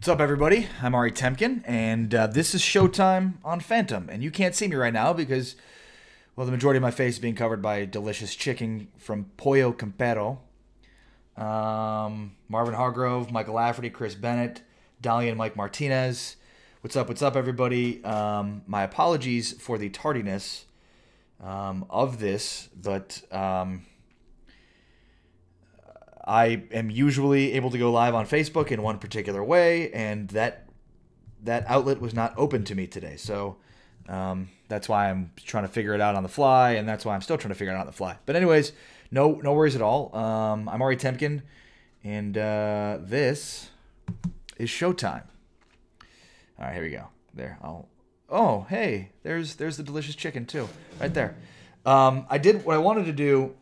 What's up, everybody? I'm Ari Temkin, and this is Showtime on Phantom. And you can't see me right now because, well, the majority of my face is being covered by delicious chicken from Pollo Campero. Marvin Hargrove, Michael Lafferty, Chris Bennett, Dahlia and Mike Martinez. What's up, everybody? My apologies for the tardiness of this, but I am usually able to go live on Facebook in one particular way, and that outlet was not open to me today. So that's why I'm trying to figure it out on the fly, and that's why I'm still trying to figure it out on the fly. But anyways, no worries at all. I'm Ari Temkin, and this is Showtime. All right, here we go. There. Oh, hey, there's the delicious chicken too, right there. I did what I wanted to do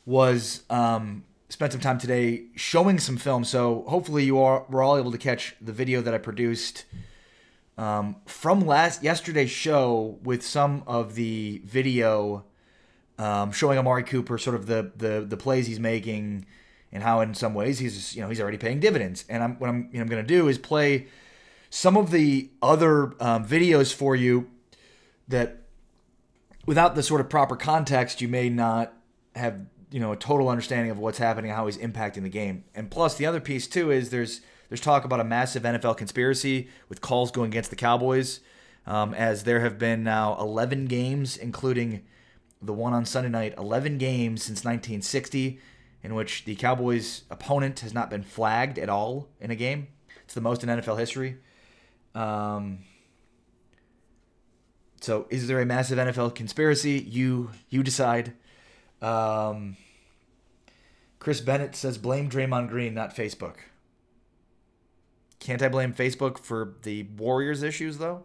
was spend some time today showing some film. So hopefully we're all able to catch the video that I produced from yesterday's show with some of the video showing Amari Cooper, sort of the plays he's making and how in some ways he's already paying dividends. And what I'm going to do is play some of the other videos for you that, without the sort of proper context, you may not have a total understanding of what's happening and how he's impacting the game. And plus, the other piece too is there's talk about a massive NFL conspiracy with calls going against the Cowboys, as there have been now 11 games, including the one on Sunday night, 11 games since 1960 in which the Cowboys' opponent has not been flagged at all in a game. It's the most in NFL history. So is there a massive NFL conspiracy? You decide. Chris Bennett says, blame Draymond Green, not Facebook. Can't I blame Facebook for the Warriors issues, though?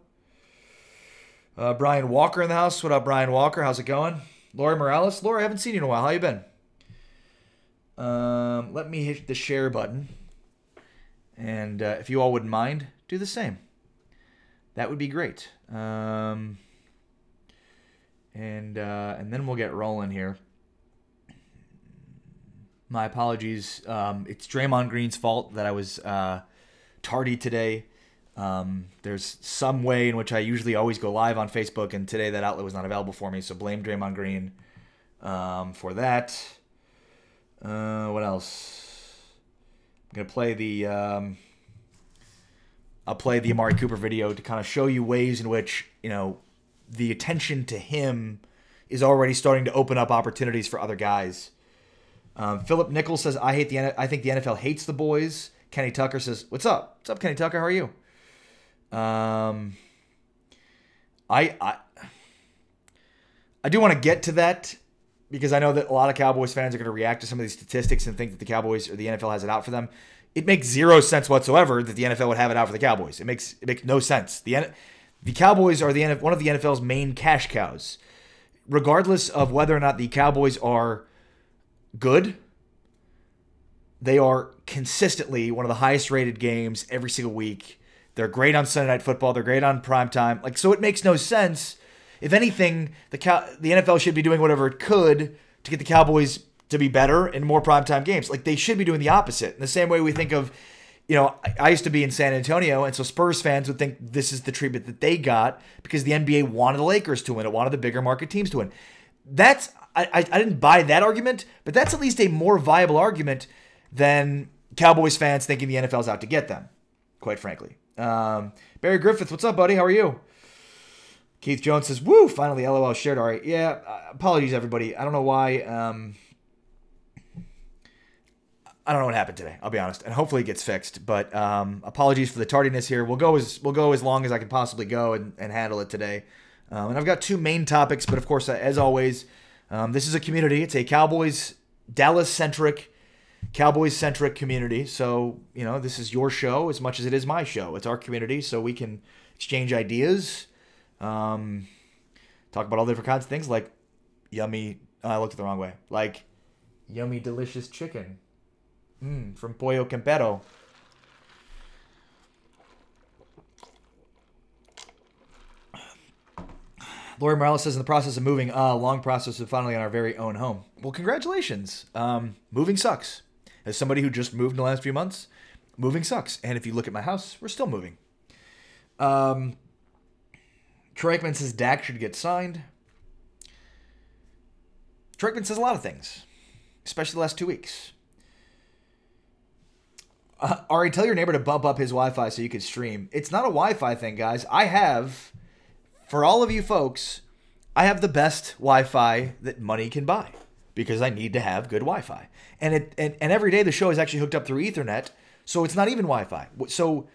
Brian Walker in the house. What up, Brian Walker? How's it going? Lori Morales. Lori, I haven't seen you in a while. How you been? Let me hit the share button. And if you all wouldn't mind, do the same. That would be great. And then we'll get rolling here. My apologies. It's Draymond Green's fault that I was tardy today. There's some way in which I usually always go live on Facebook, and today that outlet was not available for me, so blame Draymond Green for that. What else? I'm going to play I'll play the Amari Cooper video to kind of show you ways in which, the attention to him is already starting to open up opportunities for other guys. Philip Nichols says, I think the NFL hates the boys. Kenny Tucker says, what's up? What's up, Kenny Tucker? How are you? I do want to get to that because I know that a lot of Cowboys fans are going to react to some of these statistics and think that the Cowboys or the NFL has it out for them. It makes zero sense whatsoever that the NFL would have it out for the Cowboys. It makes no sense. The Cowboys are one of the NFL's main cash cows. Regardless of whether or not the Cowboys are good, they are consistently one of the highest rated games every single week. They're great on Sunday Night Football. They're great on primetime. So it makes no sense. If anything, the NFL should be doing whatever it could to get the Cowboys to be better in more primetime games. They should be doing the opposite. In the same way we think of, I used to be in San Antonio, and so Spurs fans would think this is the treatment that they got because the NBA wanted the Lakers to win. It wanted the bigger market teams to win. I didn't buy that argument, but that's at least a more viable argument than Cowboys fans thinking the NFL's out to get them, quite frankly. Barry Griffith, what's up, buddy? How are you? Keith Jones says, woo, finally LOL shared. All right. Yeah, apologies, everybody. I don't know why. I don't know what happened today, I'll be honest, and hopefully it gets fixed. But apologies for the tardiness here. We'll go as long as I can possibly go and handle it today. And I've got two main topics, but of course, as always, this is a community. It's a Dallas-centric, Cowboys-centric community. So, this is your show as much as it is my show. It's our community, so we can exchange ideas, talk about all different kinds of things like yummy, I looked the wrong way, like yummy, delicious chicken from Pollo Campero. Lori Morales says, in the process of moving, long process of finally on our very own home. Well, congratulations. Moving sucks. As somebody who just moved in the last few months, moving sucks. And if you look at my house, we're still moving. Troy Aikman says Dak should get signed. Troy Aikman says a lot of things, especially the last 2 weeks. Ari, tell your neighbor to bump up his Wi-Fi so you can stream. It's not a Wi-Fi thing, guys. I have, for all of you folks, I have the best Wi-Fi that money can buy because I need to have good Wi-Fi. And every day the show is actually hooked up through Ethernet, so it's not even Wi-Fi. So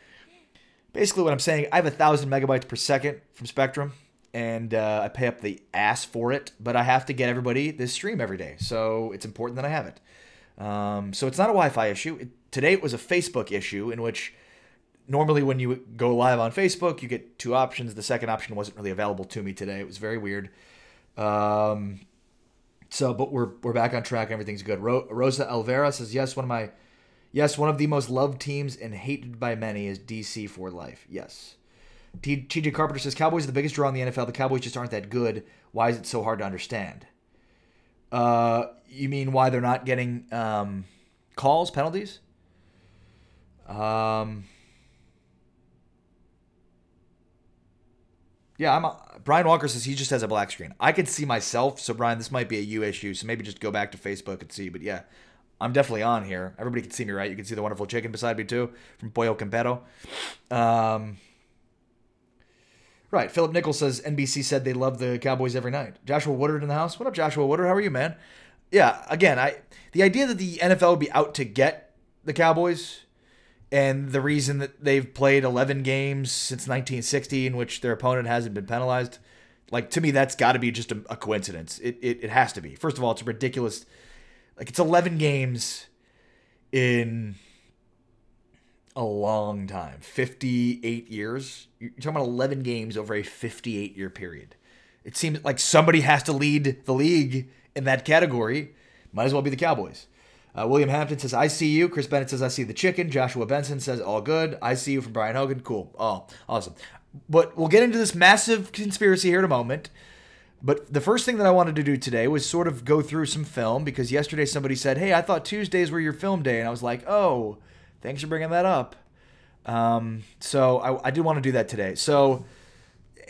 basically what I'm saying, I have 1,000 megabytes per second from Spectrum, and I pay up the ass for it, but I have to get everybody this stream every day, so it's important that I have it. So it's not a Wi-Fi issue. Today it was a Facebook issue in which normally when you go live on Facebook, you get 2 options. The second option wasn't really available to me today. It was very weird. But we're back on track. Everything's good. Rosa Alvera says, yes, one of the most loved teams and hated by many is DC for life. Yes. TJ Carpenter says, Cowboys are the biggest draw in the NFL. The Cowboys just aren't that good. Why is it so hard to understand? You mean why they're not getting calls, penalties? Yeah, Brian Walker says he just has a black screen. I can see myself, so Brian, this might be a you issue, so maybe just go back to Facebook and see. But yeah, I'm definitely on here. Everybody can see me, right? You can see the wonderful chicken beside me too, from Pollo Campero. Right, Philip Nichols says NBC said they love the Cowboys every night. Joshua Woodard in the house. What up, Joshua Woodard? How are you, man? Yeah, again, the idea that the NFL would be out to get the Cowboys, and the reason that they've played 11 games since 1960 in which their opponent hasn't been penalized, like, to me, that's got to be just a coincidence. It has to be. First of all, it's ridiculous. Like, it's 11 games in a long time. 58 years. You're talking about 11 games over a 58-year period. It seems like somebody has to lead the league in that category. Might as well be the Cowboys. William Hampton says, I see you. Chris Bennett says, I see the chicken. Joshua Benson says, all good. I see you from Brian Hogan. Cool. Oh, awesome. But we'll get into this massive conspiracy here in a moment. But the first thing that I wanted to do today was sort of go through some film, because yesterday somebody said, hey, I thought Tuesdays were your film day. And I was like, oh, thanks for bringing that up. So I did want to do that today. So,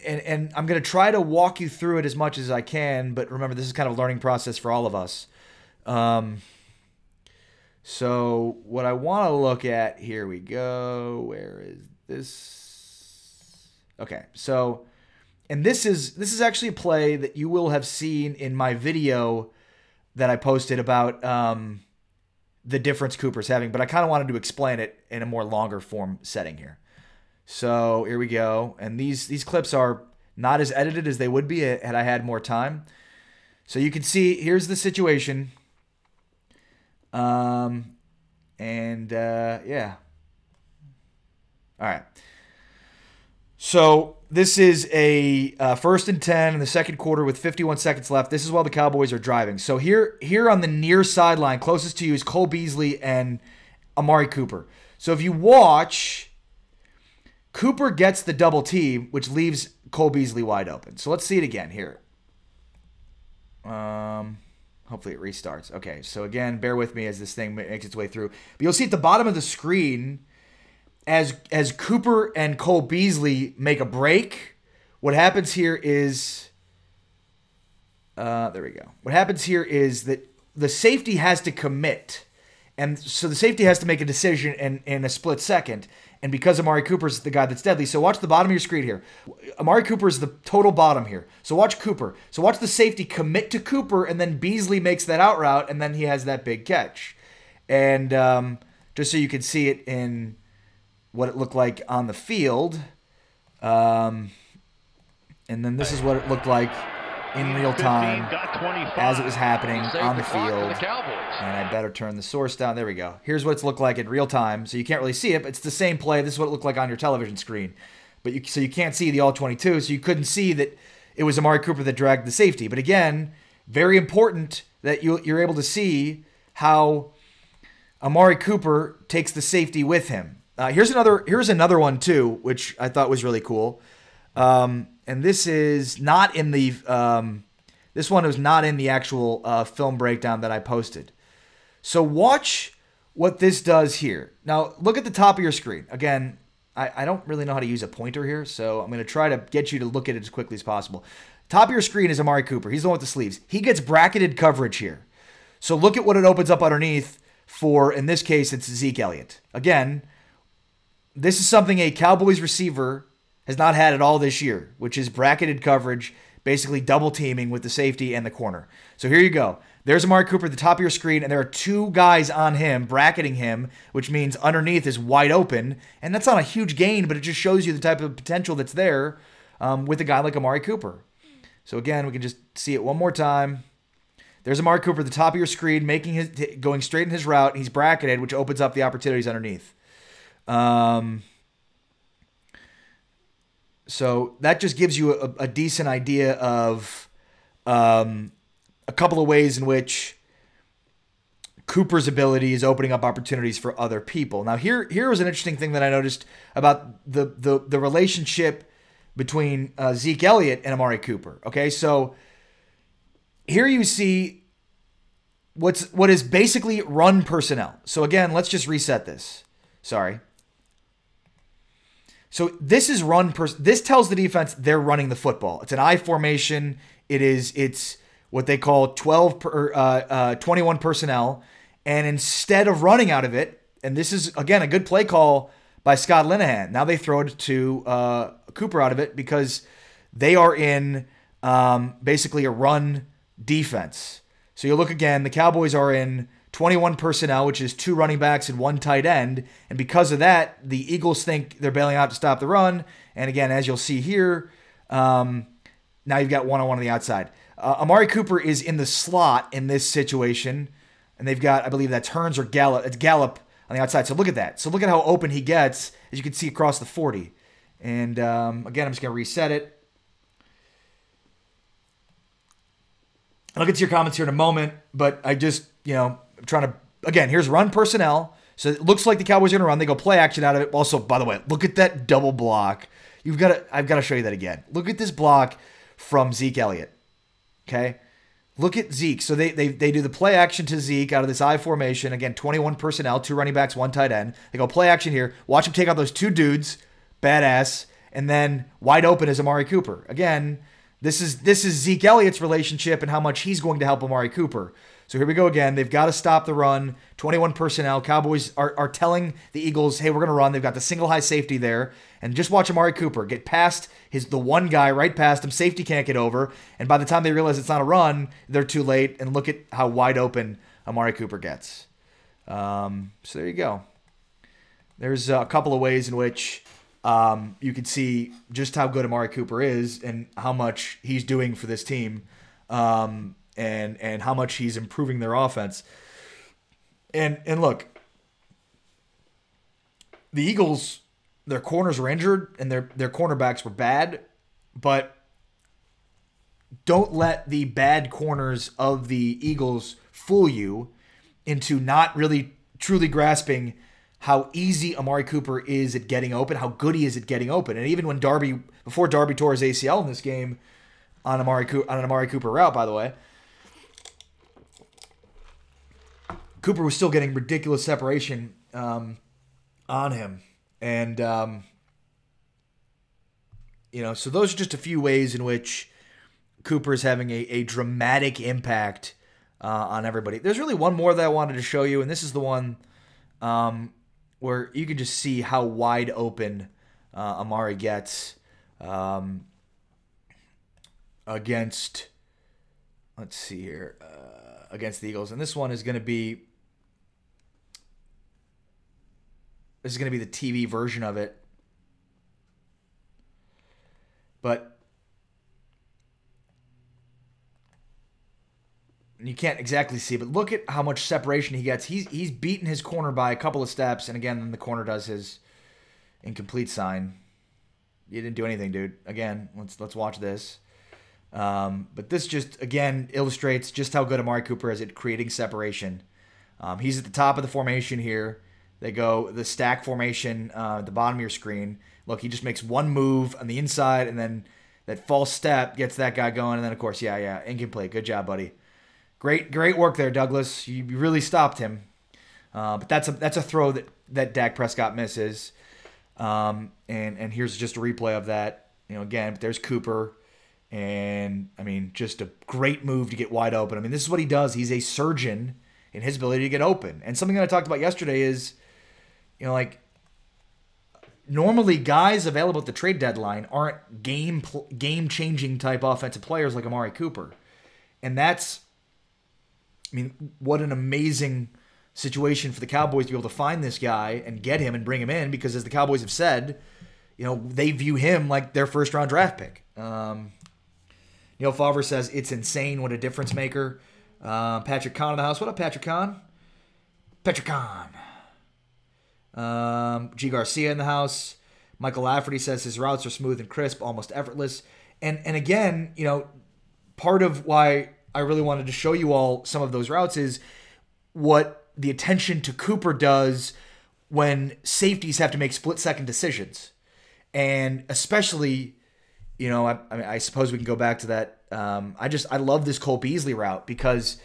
and I'm going to try to walk you through it as much as I can. But remember, this is kind of a learning process for all of us. So what I want to look at, here we go. Where is this? Okay. So, and this is actually a play that you will have seen in my video that I posted about, the difference Cooper's having, but I kind of wanted to explain it in a more longer form setting here. So here we go. And these clips are not as edited as they would be had I had more time. So you can see, here's the situation. Yeah. All right. So this is a 1st and 10 in the second quarter with 51 seconds left. This is while the Cowboys are driving. So here on the near sideline, closest to you is Cole Beasley and Amari Cooper. So if you watch, Cooper gets the double team, which leaves Cole Beasley wide open. So let's see it again here. Hopefully it restarts. Okay, so again, bear with me as this thing makes its way through. But you'll see at the bottom of the screen, as Cooper and Cole Beasley make a break, what happens here is, there we go. What happens here is that the safety has to commit. And so the safety has to make a decision in a split second. And because Amari Cooper is the guy that's deadly. So watch the bottom of your screen here. Amari Cooper is the total bottom here. So watch Cooper. So watch the safety commit to Cooper, and then Beasley makes that out route, and then he has that big catch. And just so you can see it in what it looked like on the field. And then this is what it looked like in real time as it was happening on the field. And I better turn the source down. There we go. Here's what it's looked like in real time. So you can't really see it, but it's the same play. This is what it looked like on your television screen. But so you can't see the all-22, so you couldn't see that it was Amari Cooper that dragged the safety. But again, very important that you're able to see how Amari Cooper takes the safety with him. Here's another one too, which I thought was really cool. And this is not in the this one was not in the actual film breakdown that I posted. So watch what this does here. Now, look at the top of your screen. Again, I don't really know how to use a pointer here, so I'm going to try to get you to look at it as quickly as possible. Top of your screen is Amari Cooper. He's the one with the sleeves. He gets bracketed coverage here. So look at what it opens up underneath for, in this case, it's Zeke Elliott. Again, this is something a Cowboys receiver has not had at all this year, which is bracketed coverage, basically double teaming with the safety and the corner. So here you go. There's Amari Cooper at the top of your screen, and there are two guys on him, bracketing him, which means underneath is wide open. And that's not a huge gain, but it just shows you the type of potential that's there with a guy like Amari Cooper. So again, we can just see it one more time. There's Amari Cooper at the top of your screen, going straight in his route. He's bracketed, which opens up the opportunities underneath. So that just gives you a decent idea of a couple of ways in which Cooper's ability is opening up opportunities for other people. Now, here was an interesting thing that I noticed about the relationship between Zeke Elliott and Amari Cooper. Okay, so here you see what is basically run personnel. So again, let's just reset this. Sorry. So this is this tells the defense they're running the football. It's an I formation. It's what they call 21 personnel. And instead of running out of it, and this is, again, a good play call by Scott Linehan. Now they throw it to Cooper out of it because they are in basically a run defense. So you look again, the Cowboys are in 21 personnel, which is 2 running backs and 1 tight end. And because of that, the Eagles think they're bailing out to stop the run. And again, as you'll see here, now you've got one-on-one on the outside. Amari Cooper is in the slot in this situation. And they've got, I believe that's Hearns or Gallup. It's Gallup on the outside. So look at that. So look at how open he gets, as you can see across the 40. And again, I'm just going to reset it. I'll get to your comments here in a moment, but I just, I'm trying to, again, here's run personnel. So it looks like the Cowboys are going to run. They go play action out of it. Also, by the way, look at that double block. I've got to show you that again. Look at this block from Zeke Elliott. Okay? Look at Zeke. So they do the play action to Zeke out of this I formation. Again, 21 personnel, 2 running backs, 1 tight end. They go play action here. Watch him take out those 2 dudes. Badass. And then wide open is Amari Cooper. Again, this is Zeke Elliott's relationship and how much he's going to help Amari Cooper. So here we go again. They've got to stop the run. 21 personnel. Cowboys are telling the Eagles, hey, we're going to run. They've got the single high safety there. And just watch Amari Cooper get past the one guy right past him. Safety can't get over. And by the time they realize it's not a run, they're too late. And look at how wide open Amari Cooper gets. So there you go. There's a couple of ways in which you can see just how good Amari Cooper is and how much he's doing for this team. And how much he's improving their offense. And look, the Eagles, their corners were injured and their cornerbacks were bad, but don't let the bad corners of the Eagles fool you into not really truly grasping how easy Amari Cooper is at getting open, how good he is at getting open. And even when before Darby tore his ACL in this game on an Amari Cooper route, by the way, Cooper was still getting ridiculous separation on him. And, so those are just a few ways in which Cooper is having a dramatic impact on everybody. There's really one more that I wanted to show you, and this is the one where you can just see how wide open Amari gets against, let's see here, against the Eagles. And this one is going to be, the TV version of it. But you can't exactly see, but look at how much separation he gets. He's beaten his corner by a couple of steps, and again, then the corner does his incomplete sign. You didn't do anything, dude. Again, let's watch this. But this just, again, illustrates just how good Amari Cooper is at creating separation. He's at the top of the formation here. They go the stack formation at the bottom of your screen. Look, he just makes one move on the inside, and then that false step gets that guy going. And then, of course, incomplete. Good job, buddy. Great work there, Douglas. You really stopped him. But that's a throw that Dak Prescott misses. And here's just a replay of that. Again, there's Cooper. And, I mean, just a great move to get wide open. I mean, this is what he does. He's a surgeon in his ability to get open. And something that I talked about yesterday is, normally guys available at the trade deadline aren't game-changing type offensive players like Amari Cooper. And that's, what an amazing situation for the Cowboys to be able to find this guy and get him and bring him in, because as the Cowboys have said, they view him like their first-round draft pick. Neil Favre says, it's insane. What a difference maker. Patrick Kahn in the house. What up, Patrick Kahn? Patrick Kahn. G. Garcia in the house. Michael Lafferty says his routes are smooth and crisp, almost effortless. And again, part of why I really wanted to show you all some of those routes is what the attention to Cooper does when safeties have to make split-second decisions. And especially... I suppose we can go back to that. I love this Cole Beasley route because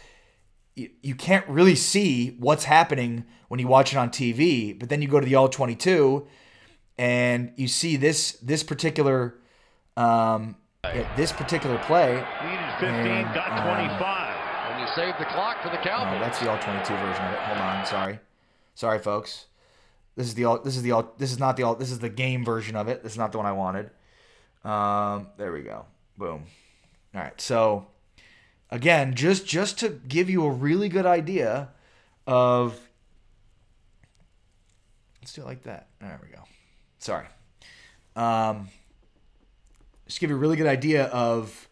you can't really see what's happening when you watch it on TV, but then you go to the All-22 and you see this particular play. Needed 15, got 25. And you save the clock for the Cowboys. No, that's the All-22 version of it. Hold on, sorry, folks. This is the game version of it. This is not the one I wanted. There we go. Boom. All right. So again, just to give you a really good idea of, let's do it like that. There we go. Sorry. Just give you a really good idea of,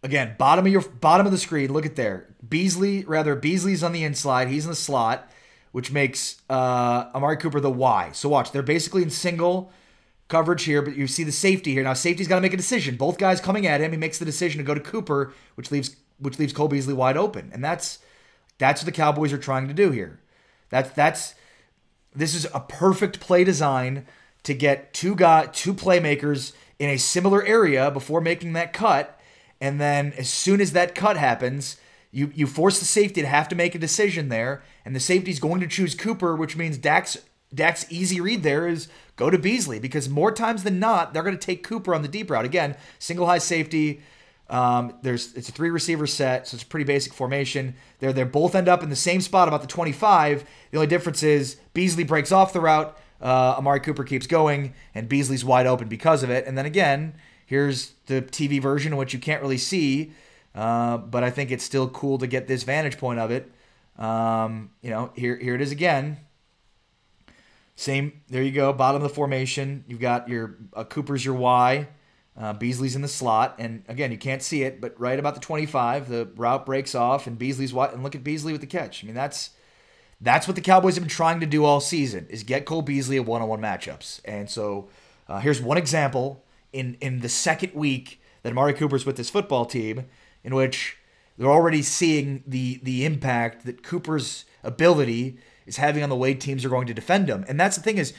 again, bottom of the screen. Look at there. Beasley's on the inside. He's in the slot, which makes, Amari Cooper the Y. So watch, they're basically in single coverage here, but you see the safety here. Now, safety's got to make a decision. Both guys coming at him. He makes the decision to go to Cooper, which leaves Cole Beasley wide open. And that's what the Cowboys are trying to do here. This is a perfect play design to get two playmakers in a similar area before making that cut. And then as soon as that cut happens, you force the safety to have to make a decision there. And the safety's going to choose Cooper, which means Dak's easy read there is go to Beasley, because more times than not, they're going to take Cooper on the deep route. Again, single high safety. It's a 3-receiver set, so it's a pretty basic formation. They both end up in the same spot about the 25. The only difference is Beasley breaks off the route. Amari Cooper keeps going, and Beasley's wide open because of it. And then again, here's the TV version, which you can't really see, but I think it's still cool to get this vantage point of it. Here it is again. Same, there you go, bottom of the formation. You've got your Cooper's your Y, Beasley's in the slot, and again, you can't see it, but right about the 25, the route breaks off, and Beasley's Y, and look at Beasley with the catch. I mean, that's what the Cowboys have been trying to do all season, is get Cole Beasley at one-on-one matchups. And so here's one example in the second week that Amari Cooper's with this football team, in which they're already seeing the impact that Cooper's ability is having on the way teams are going to defend him. And that's the thing is,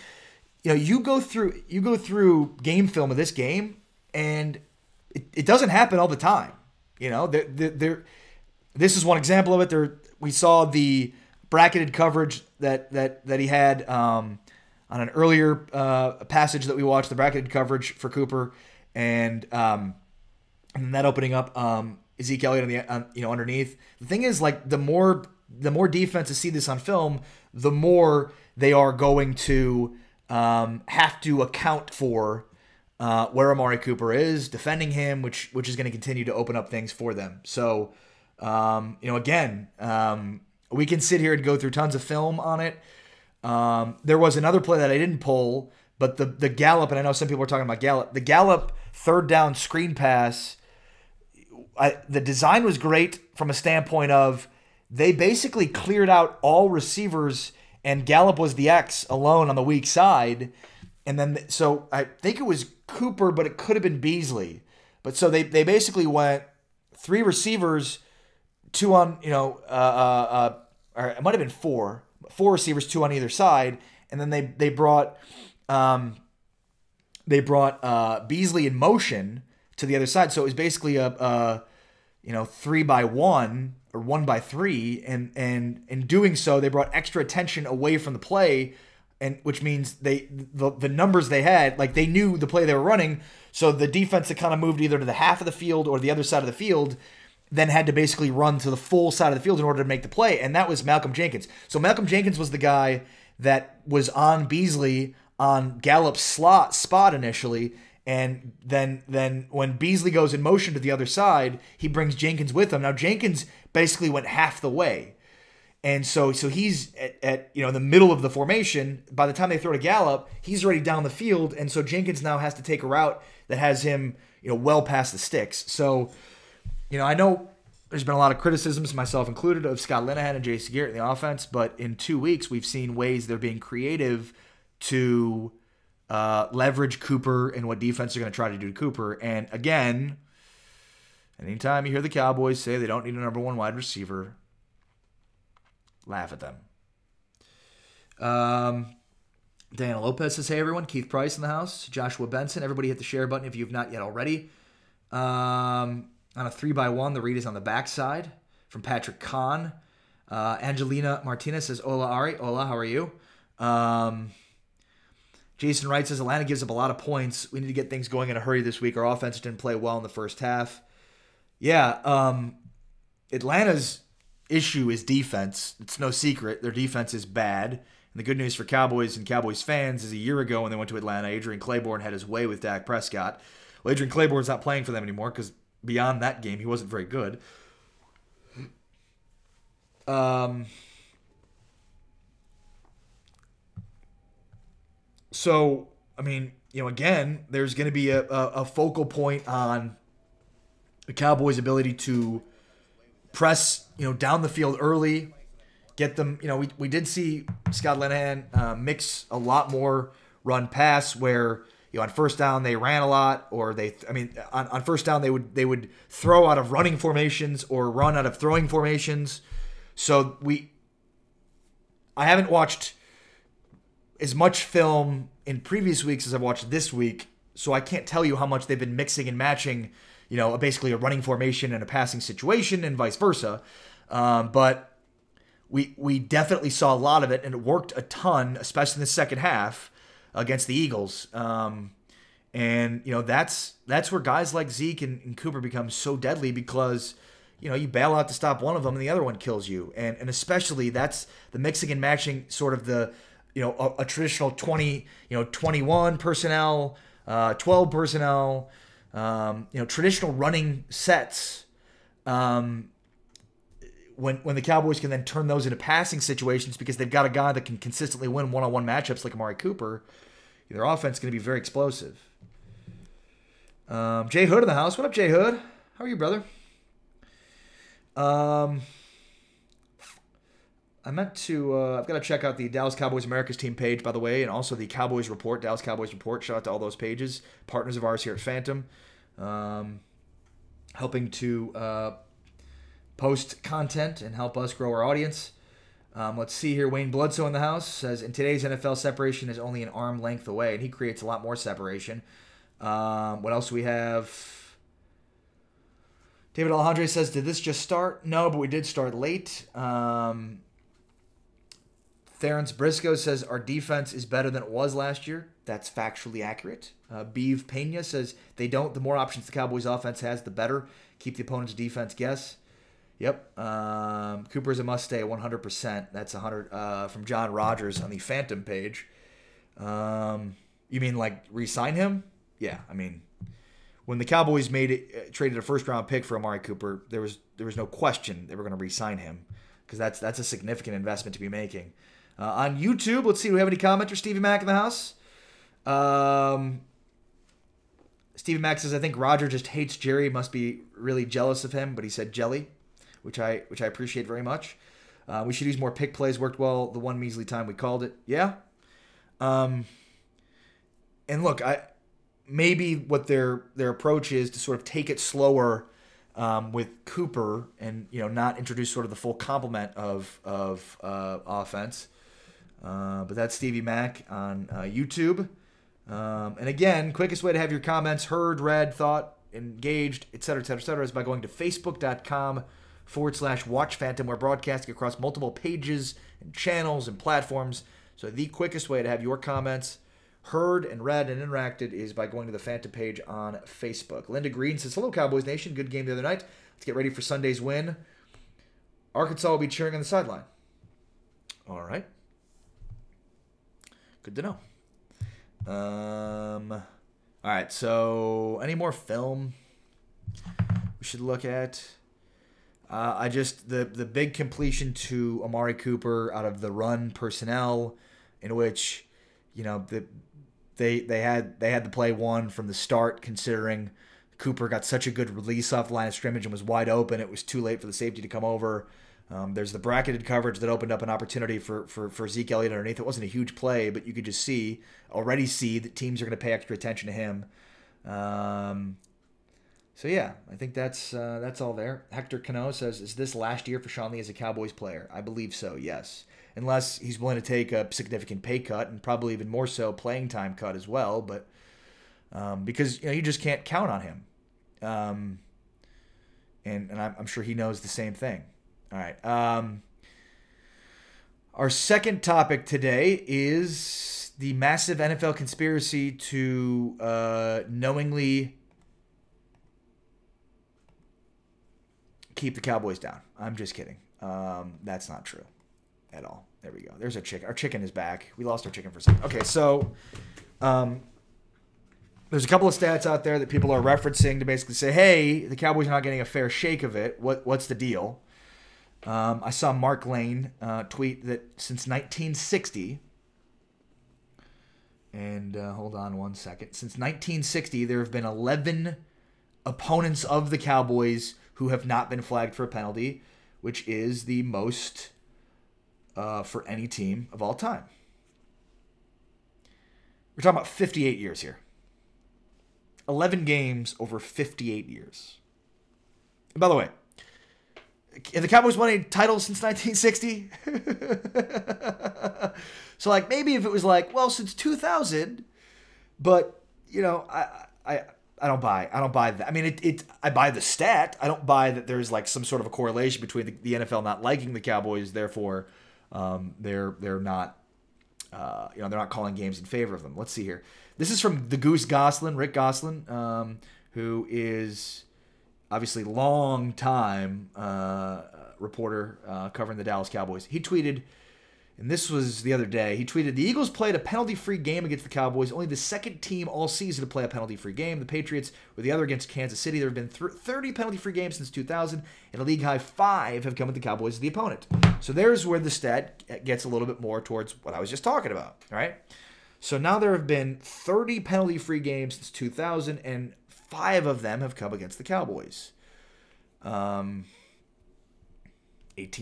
you go through game film of this game, and it doesn't happen all the time. This is one example of it. We saw the bracketed coverage that he had on an earlier passage that we watched, the bracketed coverage for Cooper, and that opening up Ezekiel Elliott underneath. The thing is, like, the more defenses see this on film, the more they are going to have to account for where Amari Cooper is, defending him, which is going to continue to open up things for them. So, again, we can sit here and go through tons of film on it. There was another play that I didn't pull, but the Gallup, and I know some people are talking about Gallup, the Gallup third down screen pass, the design was great from a standpoint of they basically cleared out all receivers, and Gallup was the X alone on the weak side. And then, so I think it was Cooper, but it could have been Beasley. But so they basically went 3 receivers, 2 on, or it might have been 4 receivers, 2 on either side. And then they brought Beasley in motion to the other side. So it was basically a 3-by-1 or 1-by-3, and in doing so, they brought extra attention away from the play, and which means the numbers they had, like they knew the play they were running, so the defense that kind of moved either to the half of the field or the other side of the field then had to basically run to the full side of the field in order to make the play, and that was Malcolm Jenkins. So Malcolm Jenkins was the guy that was on Beasley on Gallup's spot initially, and then when Beasley goes in motion to the other side, he brings Jenkins with him. Now Jenkins basically went half the way, and so he's at the middle of the formation. By the time they throw to Gallup, he's already down the field, and so Jenkins now has to take a route that has him well past the sticks. So I know there's been a lot of criticisms, myself included, of Scott Linehan and Jason Garrett in the offense, but in 2 weeks we've seen ways they're being creative to leverage Cooper and what defense are going to try to do to Cooper. And again, anytime you hear the Cowboys say they don't need a number one wide receiver, laugh at them. Diana Lopez says, hey everyone, Keith Price in the house, Joshua Benson, everybody hit the share button if you've not yet already. On a 3-by-1, the read is on the backside from Patrick Kahn. Angelina Martinez says, hola Ari, hola, how are you? Jason Wright says, Atlanta gives up a lot of points. We need to get things going in a hurry this week. Our offense didn't play well in the first half. Yeah, Atlanta's issue is defense. It's no secret. Their defense is bad. And the good news for Cowboys and Cowboys fans is a year ago when they went to Atlanta, Adrian Claiborne had his way with Dak Prescott. Well, Adrian Claiborne's not playing for them anymore because beyond that game, he wasn't very good. So, I mean, again, there's going to be a focal point on the Cowboys' ability to press, down the field early, get them, we did see Scott Linehan mix a lot more run pass where, on first down they ran a lot, or on first down they would throw out of running formations or run out of throwing formations. So I haven't watched as much film in previous weeks as I've watched this week, so I can't tell you how much they've been mixing and matching, basically a running formation and a passing situation and vice versa. But we definitely saw a lot of it, and it worked a ton, especially in the second half against the Eagles. And that's where guys like Zeke and Cooper become so deadly because you bail out to stop one of them and the other one kills you. And especially that's the mixing and matching, sort of the a traditional 21 personnel, 12 personnel, traditional running sets. When the Cowboys can then turn those into passing situations because they've got a guy that can consistently win one-on-one matchups like Amari Cooper, their offense is going to be very explosive. Jay Hood in the house. What up, Jay Hood? How are you, brother? I meant to, I've got to check out the Dallas Cowboys America's Team page, by the way, and also the Cowboys Report, Dallas Cowboys Report. Shout out to all those pages. Partners of ours here at Phantom. Helping to post content and help us grow our audience. Let's see here. Wayne Bloodsoe in the house says, in today's NFL, separation is only an arm length away, and he creates a lot more separation. What else do we have? David Alejandre says, did this just start? No, but we did start late. Terrence Briscoe says, our defense is better than it was last year. That's factually accurate. Beeve Pena says, they don't. The more options the Cowboys offense has, the better. Keep the opponent's defense guess. Yep. Cooper's a must-stay, 100%. That's 100 from John Rogers on the Phantom page. You mean like re-sign him? Yeah, I mean, when the Cowboys traded a first-round pick for Amari Cooper, there was no question they were going to re-sign him because that's a significant investment to be making. On YouTube, let's see, do we have any commenters? Stevie Mack in the house. Stevie Mack says, I think Roger just hates Jerry, must be really jealous of him, but he said jelly, which I appreciate very much. We should use more pick plays, worked well the one measly time we called it. Yeah. And look, maybe what their approach is to sort of take it slower with Cooper and not introduce sort of the full complement of offense. But that's Stevie Mack on YouTube. And again, quickest way to have your comments heard, read, thought, engaged, etc., etc., etc., is by going to facebook.com/WatchPhantom. We're broadcasting across multiple pages and channels and platforms. So the quickest way to have your comments heard and read and interacted is by going to the Phantom page on Facebook. Linda Green says, hello, Cowboys Nation. Good game the other night. Let's get ready for Sunday's win. Arkansas will be cheering on the sideline. All right. Good to know. All right, so any more film we should look at? The big completion to Amari Cooper out of the run personnel, in which, you know, they had the play won from the start, considering Cooper got such a good release off the line of scrimmage and was wide open. It was too late for the safety to come over. There's the bracketed coverage that opened up an opportunity for Zeke Elliott underneath. It wasn't a huge play, but you could just already see that teams are going to pay extra attention to him. So yeah, I think that's all there. Hector Cano says, is this last year for Sean Lee as a Cowboys player? I believe so, yes. Unless he's willing to take a significant pay cut, and probably even more so playing time cut as well, but because you just can't count on him. And I'm sure he knows the same thing. All right. Our second topic today is the massive NFL conspiracy to knowingly keep the Cowboys down. I'm just kidding. That's not true at all. There we go. There's a chicken. Our chicken is back. We lost our chicken for a second. Okay, so there's a couple of stats out there that people are referencing to basically say, hey, the Cowboys are not getting a fair shake of it. What's the deal? I saw Mark Lane tweet that since 1960, and hold on one second. Since 1960, there have been 11 opponents of the Cowboys who have not been flagged for a penalty, which is the most for any team of all time. We're talking about 58 years here. 11 games over 58 years. And by the way, have the Cowboys won a title since 1960? So, like, maybe if it was like, well, since 2000, but, I don't buy that. I mean, I buy the stat. I don't buy that there's like some sort of a correlation between the NFL not liking the Cowboys, therefore they're not they're not calling games in favor of them. Let's see here. This is from the Goose Goslin, Rick Goslin, who is obviously long time reporter covering the Dallas Cowboys. He tweeted, and this was the other day, he tweeted, the Eagles played a penalty-free game against the Cowboys, only the second team all season to play a penalty-free game. The Patriots were the other against Kansas City. There have been 30 penalty-free games since 2000, and a league-high 5 have come with the Cowboys as the opponent. So there's where the stat gets a little bit more towards what I was just talking about, all right? So now there have been 30 penalty-free games since 2000, and 5 of them have come against the Cowboys. 18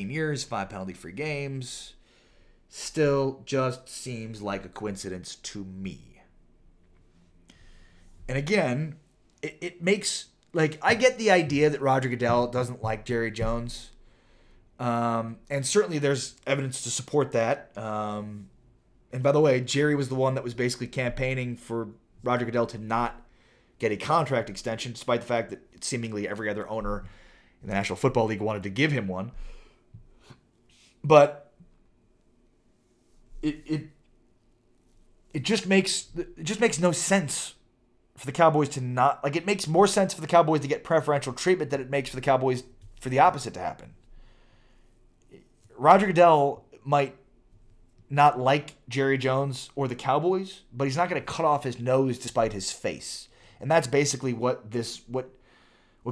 years, 5 penalty-free games. Still just seems like a coincidence to me. And again, it makes, like, I get the idea that Roger Goodell doesn't like Jerry Jones. And certainly there's evidence to support that. And by the way, Jerry was the one that was basically campaigning for Roger Goodell to not get a contract extension, despite the fact that seemingly every other owner in the National Football League wanted to give him one. But it just makes no sense for the Cowboys to not, like, it makes more sense for the Cowboys to get preferential treatment than it makes for the Cowboys for the opposite to happen. Roger Goodell might not like Jerry Jones or the Cowboys, but he's not going to cut off his nose to spite his face. And that's basically what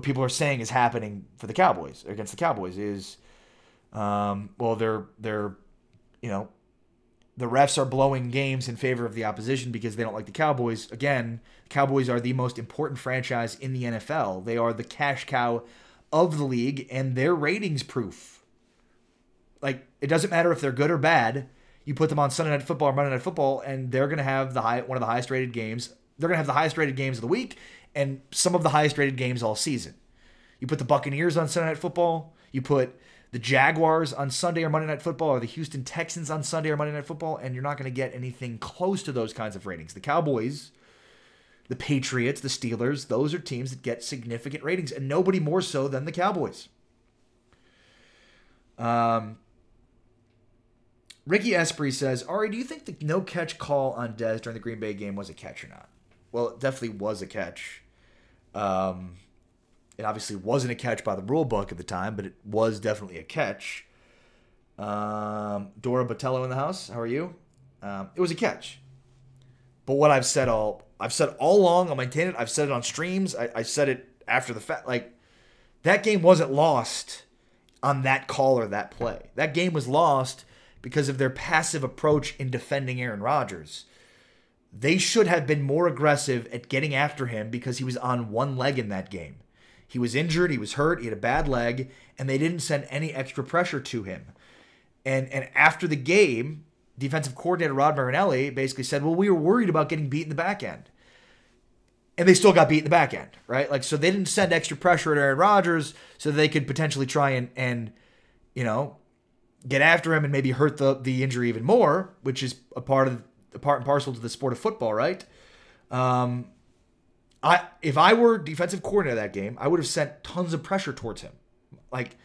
people are saying is happening for the Cowboys, against the Cowboys, is the refs are blowing games in favor of the opposition because they don't like the Cowboys. Again, the Cowboys are the most important franchise in the NFL. They are the cash cow of the league, and they're ratings proof. Like, it doesn't matter if they're good or bad. You put them on Sunday Night Football or Monday Night Football, and they're going to have one of the highest rated games. They're going to have the highest rated games of the week and some of the highest rated games all season. You put the Buccaneers on Sunday Night Football. You put the Jaguars on Sunday or Monday Night Football, or the Houston Texans on Sunday or Monday Night Football, and you're not going to get anything close to those kinds of ratings. The Cowboys, the Patriots, the Steelers, those are teams that get significant ratings, and nobody more so than the Cowboys. Ricky Esprit says, Ari, do you think the no-catch call on Dez during the Green Bay game was a catch or not? Well, it definitely was a catch. It obviously wasn't a catch by the rule book at the time, but it was definitely a catch. Dora Botello in the house, how are you? It was a catch. But what I've said all along, I'll maintain it. I've said it on streams. I said it after the fact. Like, that game wasn't lost on that call or that play. That game was lost because of their passive approach in defending Aaron Rodgers. They should have been more aggressive at getting after him because he was on one leg in that game. He was injured, he was hurt, he had a bad leg, and they didn't send any extra pressure to him. And after the game, defensive coordinator Rod Marinelli basically said, well, we were worried about getting beat in the back end. And they still got beat in the back end, right? Like, so they didn't send extra pressure at Aaron Rodgers so they could potentially try and get after him and maybe hurt the injury even more, which is a part and parcel to the sport of football, right? If I were defensive coordinator of that game, I would have sent tons of pressure towards him. Like,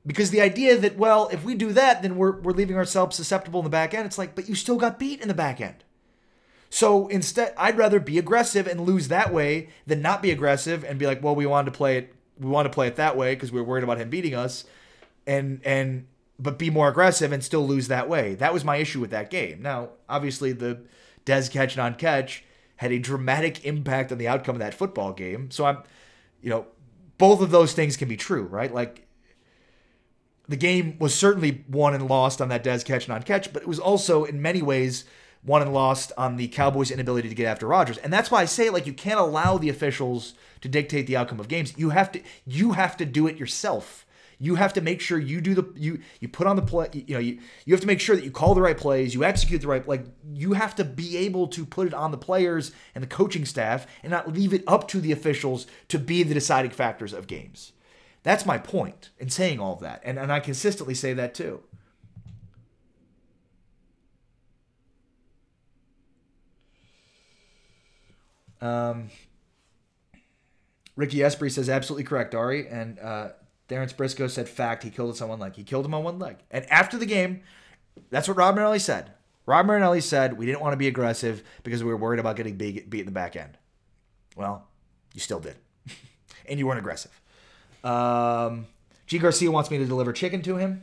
because the idea that, well, if we do that, then we're leaving ourselves susceptible in the back end. It's like, but you still got beat in the back end. So instead, I'd rather be aggressive and lose that way than not be aggressive and be like, well, we wanted to play it that way because we were worried about him beating us, but be more aggressive and still lose that way. That was my issue with that game. Now, obviously, the Dez catch on catch had a dramatic impact on the outcome of that football game. So both of those things can be true, right? Like, the game was certainly won and lost on that Dez catch on catch, but it was also in many ways won and lost on the Cowboys' inability to get after Rodgers. And that's why I say, like, you can't allow the officials to dictate the outcome of games. You have to do it yourself. You have to make sure you do you put on the play, you have to make sure that you call the right plays, you execute the right, like, you have to be able to put it on the players and the coaching staff and not leave it up to the officials to be the deciding factors of games. That's my point in saying all of that. And I consistently say that too. Ricky Esprit says, absolutely correct, Ari. And Darren Briscoe said, fact, he killed us on one leg. He killed him on one leg. And after the game, that's what Rob Marinelli said. Rob Marinelli said, we didn't want to be aggressive because we were worried about getting beat in the back end. Well, you still did. And you weren't aggressive. G. Garcia wants me to deliver chicken to him.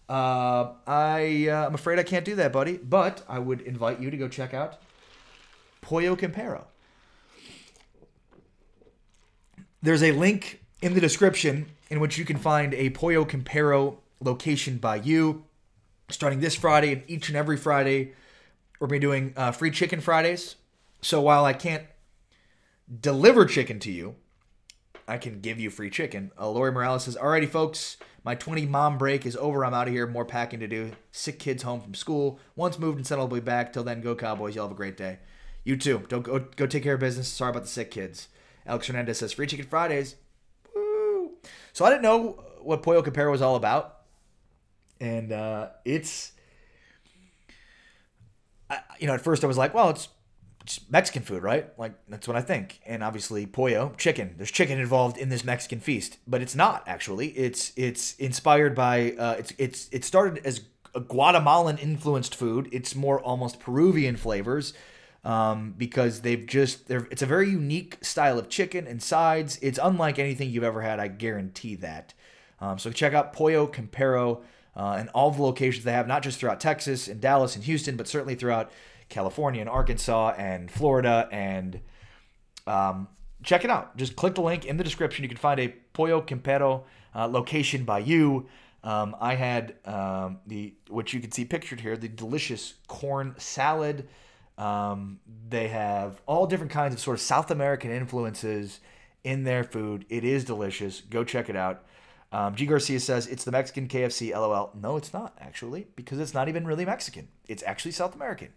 I'm afraid I can't do that, buddy. But I would invite you to go check out Pollo Campero. There's a link in the description in which you can find a Pollo Campero location by you. Starting this Friday and each and every Friday, we're going to be doing free chicken Fridays. So while I can't deliver chicken to you, I can give you free chicken. Lori Morales says, alrighty, folks, my 20 mom break is over. I'm out of here. More packing to do. Sick kids home from school. Once moved and settled, I'll be back. Till then, go Cowboys. Y'all have a great day. You too. Don't go take care of business. Sorry about the sick kids. Alex Hernandez says, free chicken Fridays. Woo! So I didn't know what Pollo Campero was all about. And it's, at first I was like, well, it's Mexican food, right? Like, that's what I think. And obviously, pollo, chicken. There's chicken involved in this Mexican feast, but it's not actually. It's inspired by it started as a Guatemalan influenced food. It's more almost Peruvian flavors because it's a very unique style of chicken and sides. It's unlike anything you've ever had. I guarantee that. So check out Pollo Campero and all the locations they have, not just throughout Texas and Dallas and Houston, but certainly throughout California and Arkansas and Florida, and check it out. Just click the link in the description. You can find a Pollo Campero location by you. I had what you can see pictured here, the delicious corn salad. They have all different kinds of sort of South American influences in their food. It is delicious. Go check it out. G. Garcia says, it's the Mexican KFC, LOL. No, it's not, actually, because it's not even really Mexican. It's actually South American.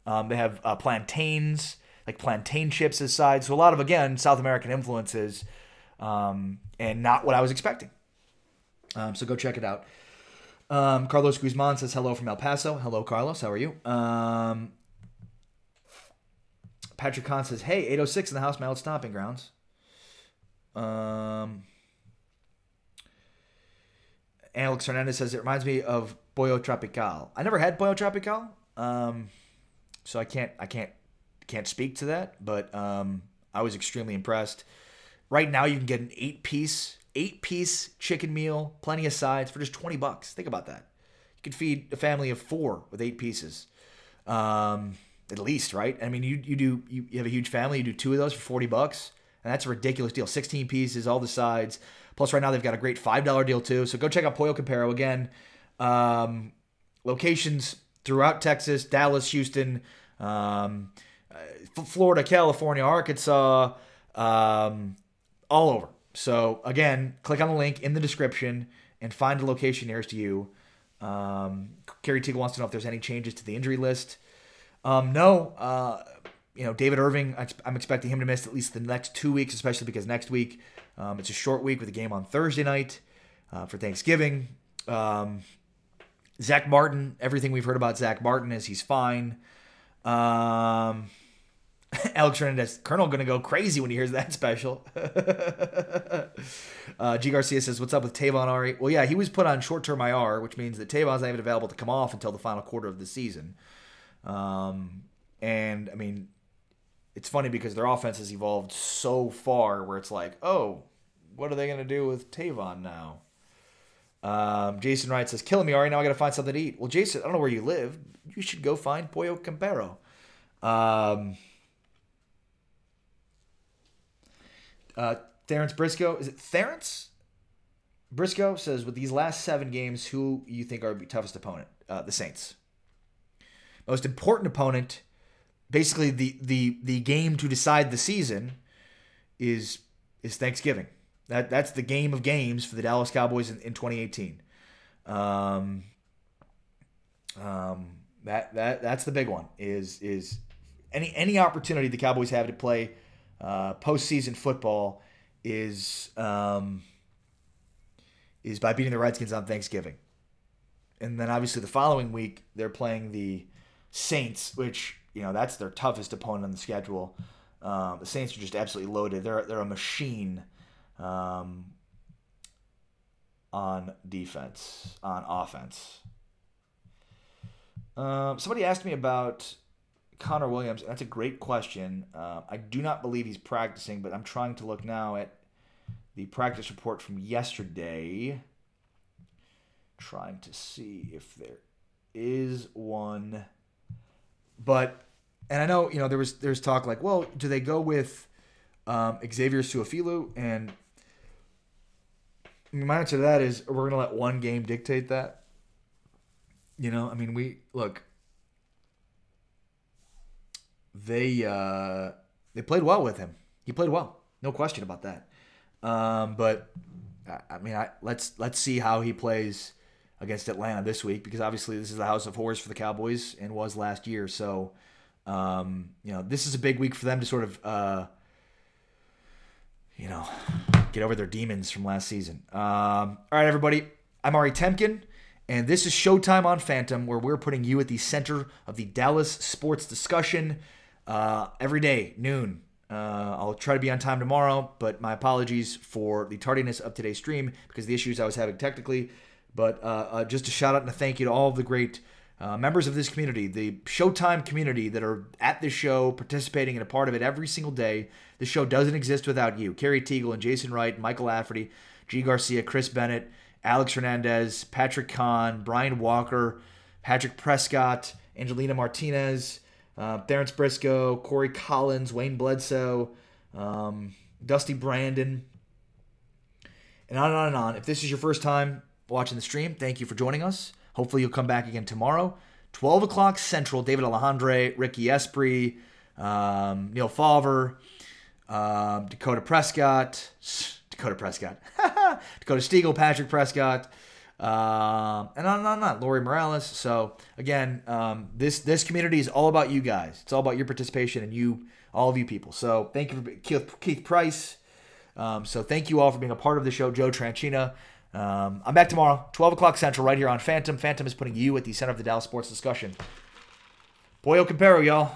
They have plantains, like plantain chips as sides. So a lot of, again, South American influences and not what I was expecting. So go check it out. Carlos Guzman says, hello from El Paso. Hello, Carlos. How are you? Patrick Kahn says, hey, 806 in the house, my old stomping grounds. Alex Hernandez says, it reminds me of Pollo Tropical. I never had Pollo Tropical, so I can't speak to that, but I was extremely impressed. Right now, you can get an 8-piece chicken meal, plenty of sides for just $20. Think about that. You could feed a family of 4 with 8 pieces, at least, right? I mean, you have a huge family, you do 2 of those for $40, and that's a ridiculous deal. 16 pieces, all the sides. Plus, right now they've got a great $5 deal too. So go check out Pollo Comparo again. Locations throughout Texas, Dallas, Houston, Florida, California, Arkansas, all over. So again, click on the link in the description and find a location nearest to you. Kerry Teagle wants to know if there's any changes to the injury list. No. David Irving, I'm expecting him to miss at least the next 2 weeks, especially because next week it's a short week with a game on Thursday night for Thanksgiving. Zach Martin, everything we've heard about Zach Martin is he's fine. Alex Hernandez, Colonel going to go crazy when he hears that special. G. Garcia says, what's up with Tavon Ari? Well, yeah, he was put on short-term IR, which means that Tavon's not even available to come off until the final quarter of the season. And, I mean, it's funny because their offense has evolved so far where it's like, oh, what are they going to do with Tavon now? Jason Wright says, killing me, Ari. Now I got to find something to eat. Well, Jason, I don't know where you live. You should go find Pollo Comparo. Terrence Briscoe. Is it Terrence? Briscoe says, with these last 7 games, who you think are the toughest opponent? The Saints. Most important opponent, basically the game to decide the season, is Thanksgiving. That's the game of games for the Dallas Cowboys in 2018. That's the big one. Is any opportunity the Cowboys have to play postseason football is by beating the Redskins on Thanksgiving. And then obviously the following week they're playing the Saints, which, that's their toughest opponent on the schedule. The Saints are just absolutely loaded. They're a machine on defense, on offense. Somebody asked me about Connor Williams. That's a great question. I do not believe he's practicing, but I'm trying to look now at the practice report from yesterday, trying to see if there is one. But, and I know, there's talk like, well, do they go with Xavier Su'a-Filo? And my answer to that is we're going to let one game dictate that. They played well with him. He played well, no question about that. But let's see how he plays against Atlanta this week, because obviously this is the house of horrors for the Cowboys and was last year. So, this is a big week for them to sort of, get over their demons from last season. All right, everybody. I'm Ari Temkin, and this is Showtime on Phantom, where we're putting you at the center of the Dallas sports discussion every day, noon. I'll try to be on time tomorrow, but my apologies for the tardiness of today's stream because of the issues I was having technically. But just a shout out and a thank you to all of the great members of this community, the Showtime community that are at this show, participating and a part of it every single day. This show doesn't exist without you. Kerry Teagle and Jason Wright, Michael Lafferty, G. Garcia, Chris Bennett, Alex Hernandez, Patrick Kahn, Brian Walker, Patrick Prescott, Angelina Martinez, Terrence Briscoe, Corey Collins, Wayne Bledsoe, Dusty Brandon, and on and on and on. If this is your first time watching the stream, thank you for joining us. Hopefully you'll come back again tomorrow. 12 o'clock Central, David Alejandre, Ricky Esprit, Neil Falver, Dakota Stiegel, Patrick Prescott, and on and on and on. Lori Morales. So again, this community is all about you guys. It's all about your participation and you, all of you people. So thank you for Keith Price. So thank you all for being a part of the show. Joe Tranchina. I'm back tomorrow, 12 o'clock Central, right here on Phantom. Phantom is putting you at the center of the Dallas sports discussion. Pollo Comparo, y'all.